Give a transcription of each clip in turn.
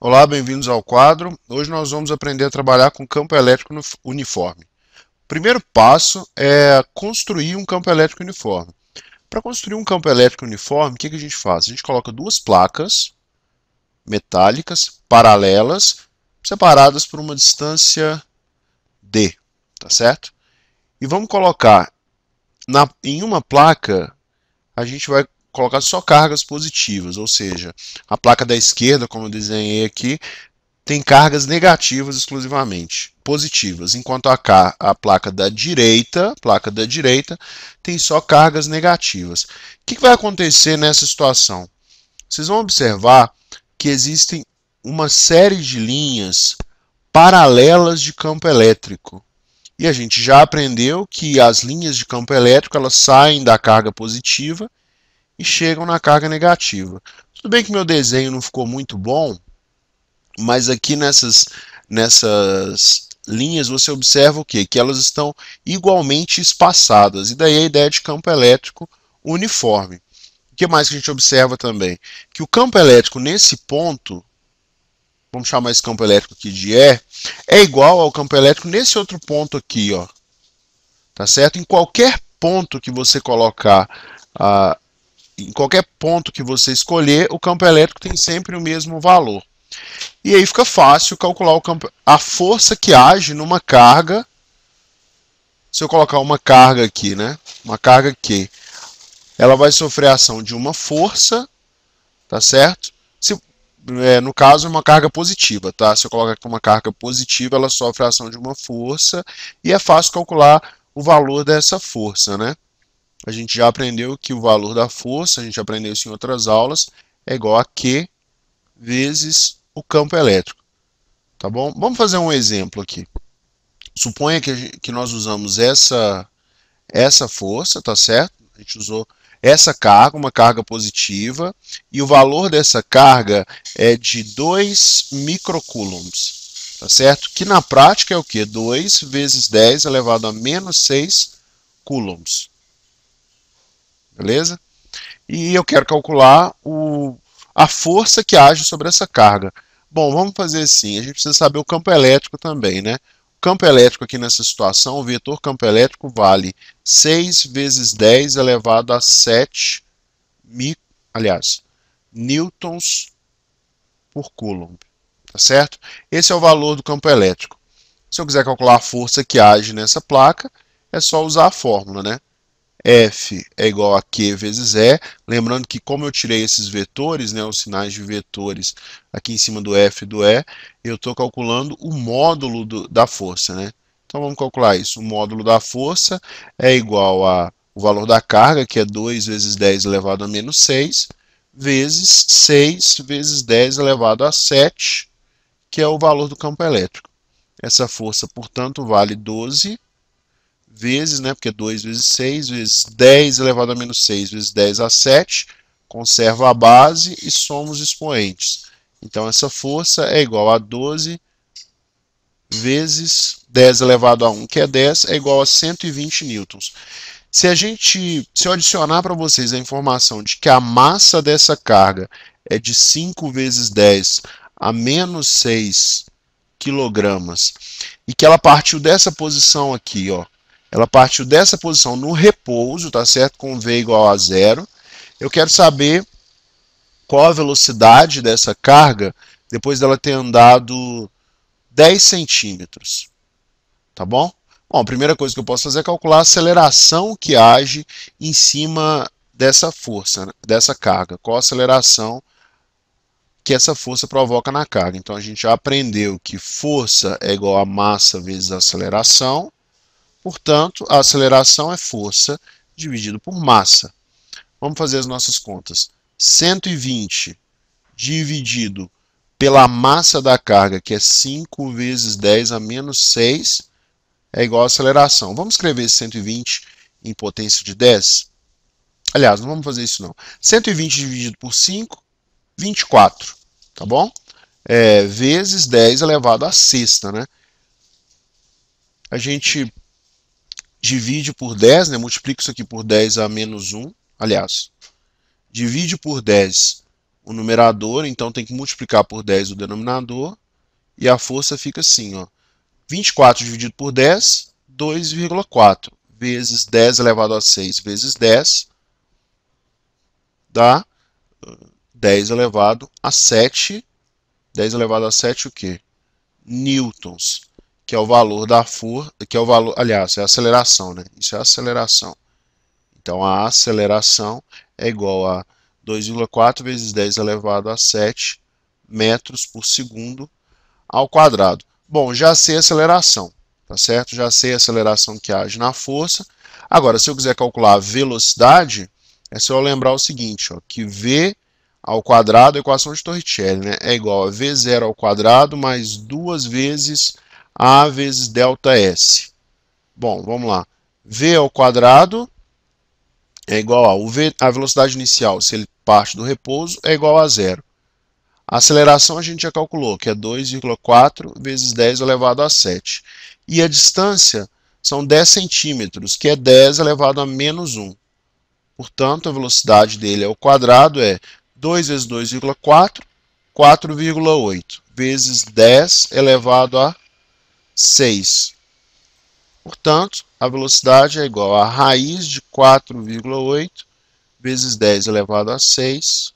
Olá, bem-vindos ao quadro. Hoje nós vamos aprender a trabalhar com campo elétrico uniforme. O primeiro passo é construir um campo elétrico uniforme. Para construir um campo elétrico uniforme, o que a gente faz? A gente coloca duas placas metálicas paralelas, separadas por uma distância d, tá certo? E vamos colocar em uma placa, a gente vai colocar só cargas positivas, ou seja, a placa da esquerda, como eu desenhei aqui, tem cargas negativas exclusivamente, positivas, enquanto a placa da direita tem só cargas negativas. O que vai acontecer nessa situação? Vocês vão observar que existem uma série de linhas paralelas de campo elétrico. E a gente já aprendeu que as linhas de campo elétrico elas saem da carga positiva e chegam na carga negativa. Tudo bem que meu desenho não ficou muito bom, mas aqui nessas linhas você observa o quê? Que elas estão igualmente espaçadas. E daí a ideia de campo elétrico uniforme. O que mais que a gente observa também? Que o campo elétrico nesse ponto, vamos chamar esse campo elétrico aqui de E, é igual ao campo elétrico nesse outro ponto aqui, ó. Tá certo? Em qualquer ponto que você colocar, em qualquer ponto que você escolher, o campo elétrico tem sempre o mesmo valor. E aí fica fácil calcular a força que age numa carga. Se eu colocar uma carga aqui, né? Uma carga Q, ela vai sofrer a ação de uma força, tá certo? No caso, uma carga positiva, tá? Se eu colocar aqui uma carga positiva, ela sofre a ação de uma força e é fácil calcular o valor dessa força, né? A gente já aprendeu que o valor da força, a gente aprendeu isso em outras aulas, é igual a Q vezes o campo elétrico, tá bom? Vamos fazer um exemplo aqui. Suponha que nós usamos essa força, tá certo? A gente usou essa carga, uma carga positiva, e o valor dessa carga é de 2 microcoulombs, tá certo? Que na prática é o quê? 2 vezes 10 elevado a menos 6 coulombs. Beleza? E eu quero calcular a força que age sobre essa carga. Bom, vamos fazer assim, a gente precisa saber o campo elétrico também, né? O campo elétrico aqui nessa situação, o vetor campo elétrico vale 6 vezes 10 elevado a 7 newtons por coulomb, tá certo? Esse é o valor do campo elétrico. Se eu quiser calcular a força que age nessa placa, é só usar a fórmula, né? F é igual a Q vezes E, lembrando que como eu tirei esses vetores, né, os sinais de vetores aqui em cima do F e do E, eu estou calculando o módulo da força, né? Então vamos calcular isso, o módulo da força é igual a o valor da carga, que é 2 vezes 10 elevado a menos 6, vezes 6 vezes 10 elevado a 7, que é o valor do campo elétrico. Essa força, portanto, vale 12 vezes, né, porque 2 vezes 6, vezes 10 elevado a menos 6, vezes 10 a 7, conserva a base e soma os expoentes. Então, essa força é igual a 12 vezes 10 elevado a 1, que é 10, é igual a 120 newtons. Se eu adicionar para vocês a informação de que a massa dessa carga é de 5 vezes 10 a menos 6 quilogramas, e que ela partiu dessa posição aqui, ó, ela partiu dessa posição no repouso, tá certo? Com V igual a 0. Eu quero saber qual a velocidade dessa carga depois dela ter andado 10 centímetros, tá bom? Bom, a primeira coisa que eu posso fazer é calcular a aceleração que age em cima dessa força, dessa carga. Qual a aceleração que essa força provoca na carga. Então a gente já aprendeu que força é igual a massa vezes a aceleração. Portanto, a aceleração é força dividido por massa. Vamos fazer as nossas contas. 120 dividido pela massa da carga, que é 5 vezes 10 a menos 6, é igual a aceleração. Vamos escrever esse 120 em potência de 10? Aliás, não vamos fazer isso não. 120 dividido por 5, 24, tá bom? Vezes 10 elevado a sexta, né? A gente divide por 10, né? Multiplica isso aqui por 10 a menos 1. Aliás, divide por 10 o numerador, então tem que multiplicar por 10 o denominador, e a força fica assim, ó, 24 dividido por 10, 2,4, vezes 10 elevado a 6 vezes 10, dá 10 elevado a 7, 10 elevado a 7 o quê? Newtons, que é o valor da força, que é o valor, aliás, é a aceleração, né? Isso é a aceleração. Então, a aceleração é igual a 2,4 vezes 10 elevado a 7 metros por segundo ao quadrado. Bom, já sei a aceleração, tá certo? Já sei a aceleração que age na força. Agora, se eu quiser calcular a velocidade, é só eu lembrar o seguinte, ó, que V ao quadrado, a equação de Torricelli, né, é igual a V0 ao quadrado mais 2 vezes A vezes ΔS. Bom, vamos lá. V ao quadrado é igual a velocidade inicial, se ele parte do repouso, é igual a zero. A aceleração a gente já calculou, que é 2,4 vezes 10 elevado a 7. E a distância são 10 centímetros, que é 10 elevado a menos 1. Portanto, a velocidade dele ao quadrado é 2 vezes 2,4, 4,8, vezes 10 elevado a 6. Portanto, a velocidade é igual a raiz de 4,8 vezes 10 elevado a 6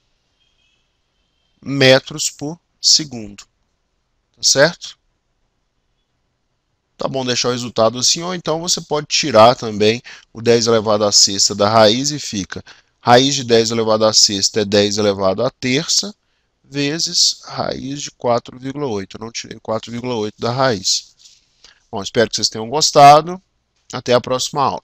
metros por segundo. Tá certo? Tá bom deixar o resultado assim, ou então você pode tirar também o 10 elevado à sexta da raiz e fica raiz de 10 elevado à sexta é 10 elevado à terça, vezes raiz de 4,8. Eu não tirei 4,8 da raiz. Bom, espero que vocês tenham gostado. Até a próxima aula.